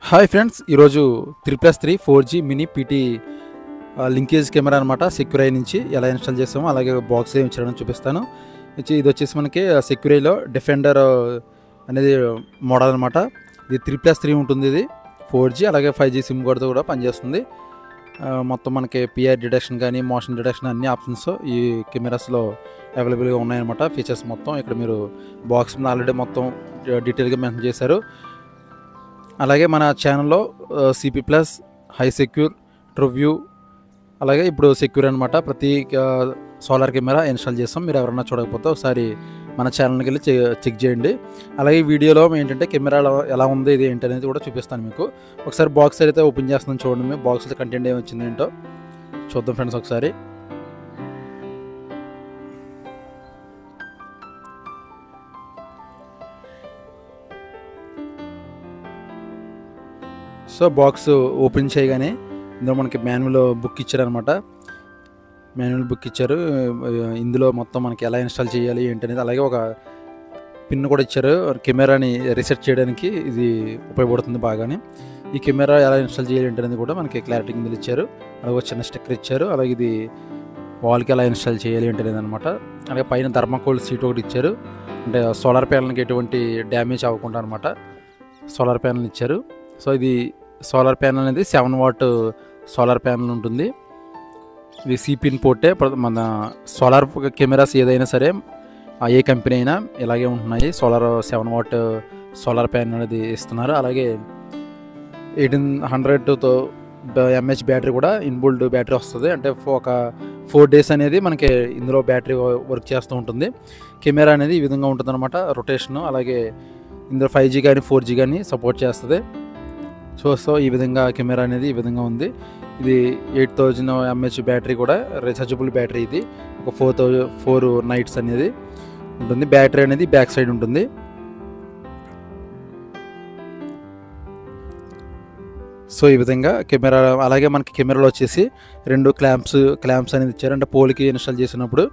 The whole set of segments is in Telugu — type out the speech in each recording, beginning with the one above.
హాయ్ ఫ్రెండ్స్, ఈరోజు 3+3 4G mini PT linkage camera అనమాట. సెక్యూరై నుంచి ఎలా ఇన్స్టాల్ చేస్తామో అలాగే బాక్స్ ఏమి ఇచ్చాడని చూపిస్తాను. ఇది వచ్చేసి మనకి సెక్యూరైలో డిఫెండర్ అనేది మోడల్ అనమాట. ఇది 3+3 ఉంటుంది. ఇది 4G అలాగే 5G సిమ్ కార్డ్తో కూడా పనిచేస్తుంది. మొత్తం మనకి పిఆర్ డిటెక్షన్ కానీ మోషన్ డిటెక్షన్ అన్ని ఆప్షన్స్ ఈ కెమెరాస్లో అవైలబుల్గా ఉన్నాయన్నమాట. ఫీచర్స్ మొత్తం ఇక్కడ మీరు బాక్స్ మీద ఆల్రెడీ మొత్తం డీటెయిల్గా మెన్షన్ చేశారు. అలాగే మన ఛానల్లో సిపి ప్లస్, హై సెక్యూర్, ట్రూవ్యూ అలాగే ఇప్పుడు సెక్యూర్ అనమాట ప్రతి సోలార్ కెమెరా ఇన్స్టాల్ చేస్తాం. మీరు ఎవరైనా చూడకపోతే ఒకసారి మన ఛానల్కి వెళ్ళి చెక్ చేయండి. అలాగే ఈ వీడియోలో ఏంటంటే కెమెరా ఎలా ఉంది ఇది ఏంటి అనేది కూడా చూపిస్తాను మీకు. ఒకసారి బాక్స్ అయితే ఓపెన్ చేస్తున్నాను చూడండి. మేము బాక్స్లో కంటెంట్ ఏమి వచ్చింది ఏంటో చూద్దాం ఫ్రెండ్స్ ఒకసారి. సో బాక్స్ ఓపెన్ చేయగానే ఇందులో మనకి మాన్యువల్ బుక్ ఇచ్చారనమాట. మాన్యువల్ బుక్ ఇచ్చారు. ఇందులో మొత్తం మనకి ఎలా ఇన్స్టాల్ చేయాలి ఏంటి అనేది, అలాగే ఒక పిన్ కూడా ఇచ్చారు. కెమెరాని రీసెట్ చేయడానికి ఇది ఉపయోగపడుతుంది బాగానే. ఈ కెమెరా ఎలా ఇన్స్టాల్ చేయాలి ఏంటి అనేది కూడా మనకి క్లారిటీ ఇందులో ఇచ్చారు. అలాగే ఒక చిన్న స్టిక్కర్ ఇచ్చారు. అలాగే ఇది వాల్కి ఎలా ఇన్స్టాల్ చేయాలి ఏంటి అనేది అనమాట. అలాగే పైన థర్మాకోల్ సీట్ ఒకటి ఇచ్చారు. అంటే సోలార్ ప్యానల్కి ఎటువంటి డ్యామేజ్ అవ్వకుండా అనమాట సోలార్ ప్యానల్ ఇచ్చారు. సో ఇది సోలార్ ప్యానల్ అనేది 7 వాట్ సోలార్ ప్యానల్ ఉంటుంది. ఇది సిపిన్ పోర్టే. మన సోలార్ కెమెరాస్ ఏదైనా సరే ఏ కంపెనీ అయినా ఇలాగే ఉంటున్నాయి. 7 వాట్ సోలార్ ప్యానల్ అనేది ఇస్తున్నారు. అలాగే 1800 mAh బ్యాటరీ కూడా ఇన్బుల్డ్ బ్యాటరీ వస్తుంది. అంటే ఒక 4 days అనేది మనకి ఇందులో బ్యాటరీ వర్క్ చేస్తూ ఉంటుంది. కెమెరా అనేది ఈ విధంగా ఉంటుంది అనమాట. రొటేషను అలాగే ఇందులో 5G కానీ 4G కానీ సపోర్ట్ చేస్తుంది. సో ఈ విధంగా కెమెరా అనేది ఈ విధంగా ఉంది. ఇది 8000 mAh బ్యాటరీ కూడా రీచార్జబుల్ బ్యాటరీ. ఇది ఒక 4 నైట్స్ అనేది ఉంటుంది. బ్యాటరీ అనేది బ్యాక్ సైడ్ ఉంటుంది. సో ఈ విధంగా కెమెరా. అలాగే మనకి కెమెరాలో వచ్చేసి 2 క్లాంప్స్ అనేది ఇచ్చారు. అంటే పోల్కి ఇన్స్టాల్ చేసినప్పుడు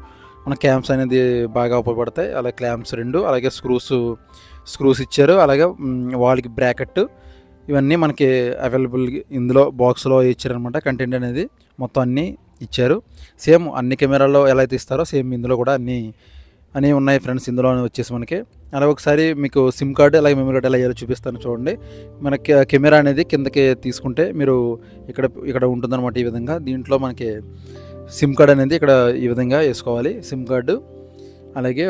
మన క్లాంప్స్ అనేది బాగా ఉపయోగపడతాయి. అలాగే క్లాంప్స్ 2, అలాగే స్క్రూస్ ఇచ్చారు. అలాగే వాల్కి బ్రాకెట్, ఇవన్నీ మనకి అవైలబుల్ ఇందులో బాక్స్లో ఇచ్చారనమాట. కంటెంట్ అనేది మొత్తం అన్నీ ఇచ్చారు. సేమ్ అన్ని కెమెరాల్లో ఎలా అయితే ఇస్తారో సేమ్ ఇందులో కూడా అన్నీ ఉన్నాయి ఫ్రెండ్స్. ఇందులో వచ్చేసి మనకి అలాగే ఒకసారి మీకు సిమ్ కార్డు అలాగే మెమరీ కార్డు ఎలా అయ్యాలో చూపిస్తాను చూడండి. మనకి కెమెరా అనేది కిందకి తీసుకుంటే మీరు ఇక్కడ ఉంటుందన్నమాట. ఈ విధంగా దీంట్లో మనకి సిమ్ కార్డు అనేది ఇక్కడ ఈ విధంగా వేసుకోవాలి. సిమ్ కార్డు అలాగే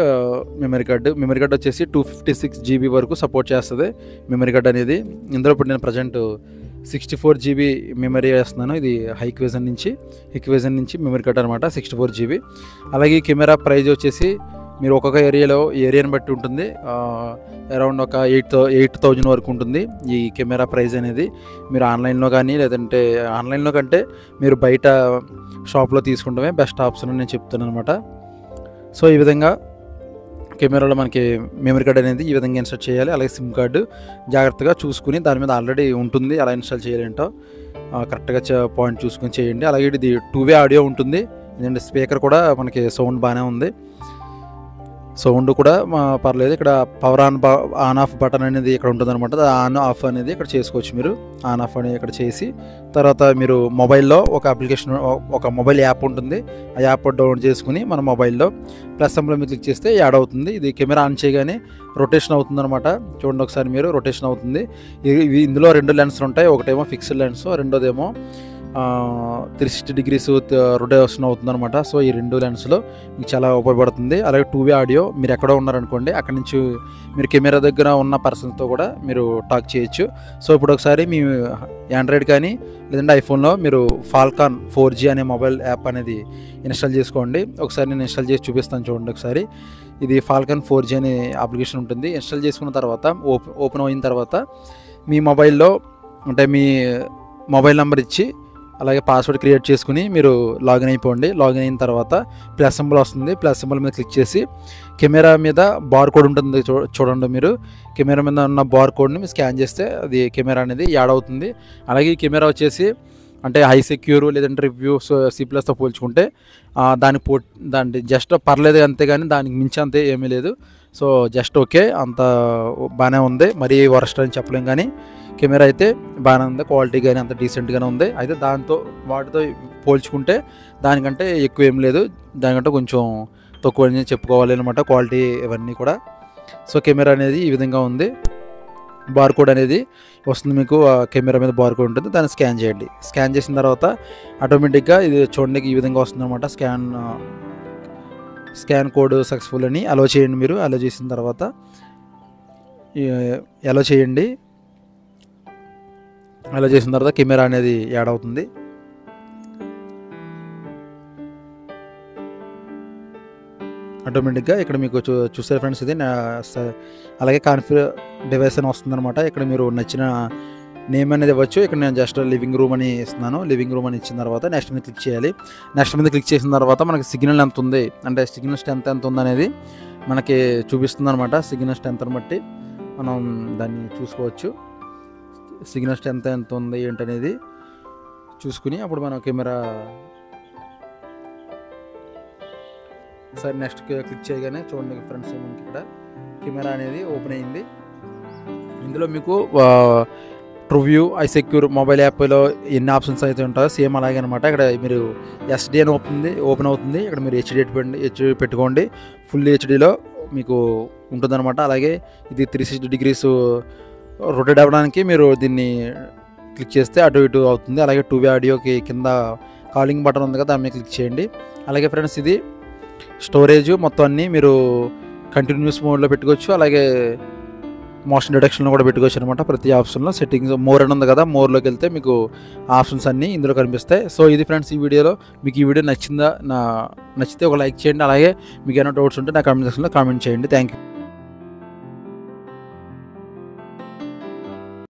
మెమరీ కార్డు వచ్చేసి 256 GB వరకు సపోర్ట్ చేస్తుంది మెమరీ కార్డు అనేది. ఇందులో ఇప్పుడు నేను ప్రజెంట్ 64 GB మెమరీ వేస్తున్నాను. ఇది హైక్వేజన్ నుంచి మెమరీ కార్డు అనమాట, 64 GB. అలాగే ఈ కెమెరా ప్రైజ్ వచ్చేసి మీరు ఒక్కొక్క ఏరియాని బట్టి ఉంటుంది. అరౌండ్ ఒక 8,000 వరకు ఉంటుంది ఈ కెమెరా ప్రైజ్ అనేది. మీరు ఆన్లైన్లో కానీ లేదంటే ఆన్లైన్లో కంటే మీరు బయట షాప్లో తీసుకుంటమే బెస్ట్ ఆప్షన్ అని నేను చెప్తాను అనమాట. సో ఈ విధంగా కెమెరాలో మనకి మెమరీ కార్డ్ అనేది ఈ విధంగా ఇన్స్టాల్ చేయాలి. అలాగే సిమ్ కార్డు జాగ్రత్తగా చూసుకుని దాని మీద ఆల్రెడీ ఉంటుంది అలా ఇన్స్టాల్ చేయాలంటో కరెక్ట్గా పాయింట్ చూసుకొని చేయండి. అలాగే ఇది 2-way ఆడియో ఉంటుంది. ఎందుకంటే స్పీకర్ కూడా మనకి సౌండ్ బాగానే ఉంది. సౌండ్ కూడా పర్లేదు. ఇక్కడ పవర్ ఆన్ ఆఫ్ బటన్ అనేది ఇక్కడ ఉంటుంది అనమాట. ఆన్ ఆఫ్ అనేది ఇక్కడ చేసుకోవచ్చు. మీరు ఆన్ ఆఫ్ అనేది ఇక్కడ చేసి తర్వాత మీరు మొబైల్లో ఒక మొబైల్ యాప్ ఉంటుంది. ఆ యాప్ డౌన్లోడ్ చేసుకుని మన మొబైల్లో ప్లస్ సింబల్ మీద క్లిక్ చేస్తే యాడ్ అవుతుంది. ఇది కెమెరా ఆన్ చేయగానే రొటేషన్ అవుతుంది అనమాట. చూడండి ఒకసారి మీరు, రొటేషన్ అవుతుంది. ఇందులో 2 లెన్స్లు ఉంటాయి. ఒకటేమో ఫిక్స్డ్ లెన్స్, రెండోదేమో 360 degrees రొటేషన్ అవుతుంది అనమాట. సో ఈ 2 లెన్స్లో మీకు చాలా ఉపయోగపడుతుంది. అలాగే 2-way ఆడియో. మీరు ఎక్కడో ఉన్నారనుకోండి, అక్కడి నుంచి మీరు కెమెరా దగ్గర ఉన్న పర్సన్తో కూడా మీరు టాక్ చేయొచ్చు. సో ఇప్పుడు ఒకసారి మీ ఆండ్రాయిడ్ కానీ లేదంటే ఐఫోన్లో మీరు ఫాల్కాన్ 4G అనే మొబైల్ యాప్ అనేది ఇన్స్టాల్ చేసుకోండి. ఒకసారి నేను ఇన్స్టాల్ చేసి చూపిస్తాను చూడండి ఒకసారి. ఇది ఫాల్కాన్ 4G అనే అప్లికేషన్ ఉంటుంది. ఇన్స్టాల్ చేసుకున్న తర్వాత ఓపెన్ అయిన తర్వాత మీ మొబైల్లో అంటే మీ మొబైల్ నెంబర్ ఇచ్చి అలాగే పాస్వర్డ్ క్రియేట్ చేసుకుని మీరు లాగిన్ అయిపోండి. లాగిన్ అయిన తర్వాత ప్లస్ సింబల్ వస్తుంది. ప్లస్ సింబల్ మీద క్లిక్ చేసి కెమెరా మీద బార్ కోడ్ ఉంటుంది చూడండి. మీరు కెమెరా మీద ఉన్న బార్ కోడ్ని మీరు స్కాన్ చేస్తే అది కెమెరా అనేది యాడ్ అవుతుంది. అలాగే ఈ కెమెరా వచ్చేసి అంటే హై సెక్యూర్ లేదంటే రివ్యూ C++తో పోల్చుకుంటే దాని జస్ట్ పర్లేదు అంతే, కానీ దానికి మించి అంతే ఏమీ లేదు. సో జస్ట్ ఓకే, అంత బాగానే ఉంది. మరీ వరస్ట్ అని చెప్పలేం, కానీ కెమెరా అయితే బాగానే ఉంది, క్వాలిటీ కానీ అంత డీసెంట్గానే ఉంది. అయితే వాటితో పోల్చుకుంటే దానికంటే ఎక్కువ ఏం లేదు, దానికంటే కొంచెం తక్కువ అని చెప్పుకోవాలి అనమాట క్వాలిటీ ఇవన్నీ కూడా. సో కెమెరా అనేది ఈ విధంగా ఉంది. బార్ కోడ్ అనేది వస్తుంది మీకు, కెమెరా మీద బార్ కోడ్ ఉంటుంది, దాన్ని స్కాన్ చేయండి. స్కాన్ చేసిన తర్వాత ఆటోమేటిక్గా ఇది చూడండి ఈ విధంగా వస్తుంది అనమాట. స్కాన్ కోడ్ సక్సెస్ఫుల్ అని అలో చేయండి. మీరు అలో చేసిన తర్వాత అలో చేయండి. అలో చేసిన తర్వాత కెమెరా అనేది యాడ్ అవుతుంది. ఆటోమేటిక్గా ఇక్కడ మీకు చూసారు ఫ్రెండ్స్, ఇది అలాగే కాన్ఫిగర్ డివైస్ అని వస్తుంది అనమాట. ఇక్కడ మీరు నచ్చిన నేమ్ అనేది ఇవ్వచ్చు. ఇక్కడ నేను జస్ట్ లివింగ్ రూమ్ అని ఇస్తున్నాను. లివింగ్ రూమ్ అని ఇచ్చిన తర్వాత నెక్స్ట్ మీద క్లిక్ చేయాలి. నెక్స్ట్ మీద క్లిక్ చేసిన తర్వాత మనకి సిగ్నల్ ఎంత ఉంది, అంటే సిగ్నల్ స్ట్రెంత్ ఎంత ఉంది అనేది మనకి చూపిస్తుంది అనమాట. సిగ్నల్ స్ట్రెంత్ని బట్టి మనం దాన్ని చూసుకోవచ్చు. సిగ్నల్ స్ట్రెంత్ ఎంత ఉంది ఏంటనేది చూసుకుని అప్పుడు మనం కెమెరా సరే నెక్స్ట్ క్లిక్ చేయగానే చూడండి ఫ్రెండ్స్, మనకి ఇక్కడ కెమెరా అనేది ఓపెన్ అయింది. ఇందులో మీకు ట్రూవ్యూ, ఐసెక్యూర్ మొబైల్ యాప్లో ఎన్ని ఆప్షన్స్ అయితే ఉంటాయో సేమ్ అలాగే అనమాట. ఇక్కడ మీరు ఎస్డి అని ఓపెన్ అవుతుంది. ఇక్కడ మీరు హెచ్డి పెట్టుకోండి. ఫుల్ హెచ్డిలో మీకు ఉంటుందన్నమాట. అలాగే ఇది 360 degrees రొటేట్ అవ్వడానికి మీరు దీన్ని క్లిక్ చేస్తే అటు ఇటు అవుతుంది. అలాగే 2-way ఆడియోకి కింద కాలింగ్ బటన్ ఉంది కదా, దాని మీద క్లిక్ చేయండి. అలాగే ఫ్రెండ్స్ ఇది స్టోరేజ్ మొత్తం అన్నీ మీరు కంటిన్యూస్ మోడ్లో పెట్టుకోవచ్చు. అలాగే మోషన్ డిటెక్షన్లో కూడా పెట్టుకోవచ్చు అనమాట. ప్రతి ఆప్షన్లో సెట్టింగ్స్ మోర్ అని ఉంది కదా, మోర్లోకి వెళ్తే మీకు ఆప్షన్స్ అన్నీ ఇందులో కనిపిస్తాయి. సో ఇది ఫ్రెండ్స్ ఈ వీడియోలో. మీకు ఈ వీడియో నచ్చితే ఒక లైక్ చేయండి. అలాగే మీకు ఏమైనా డౌట్స్ ఉంటే నా కామెంట్ సెక్షన్లో కామెంట్ చేయండి. Thank you.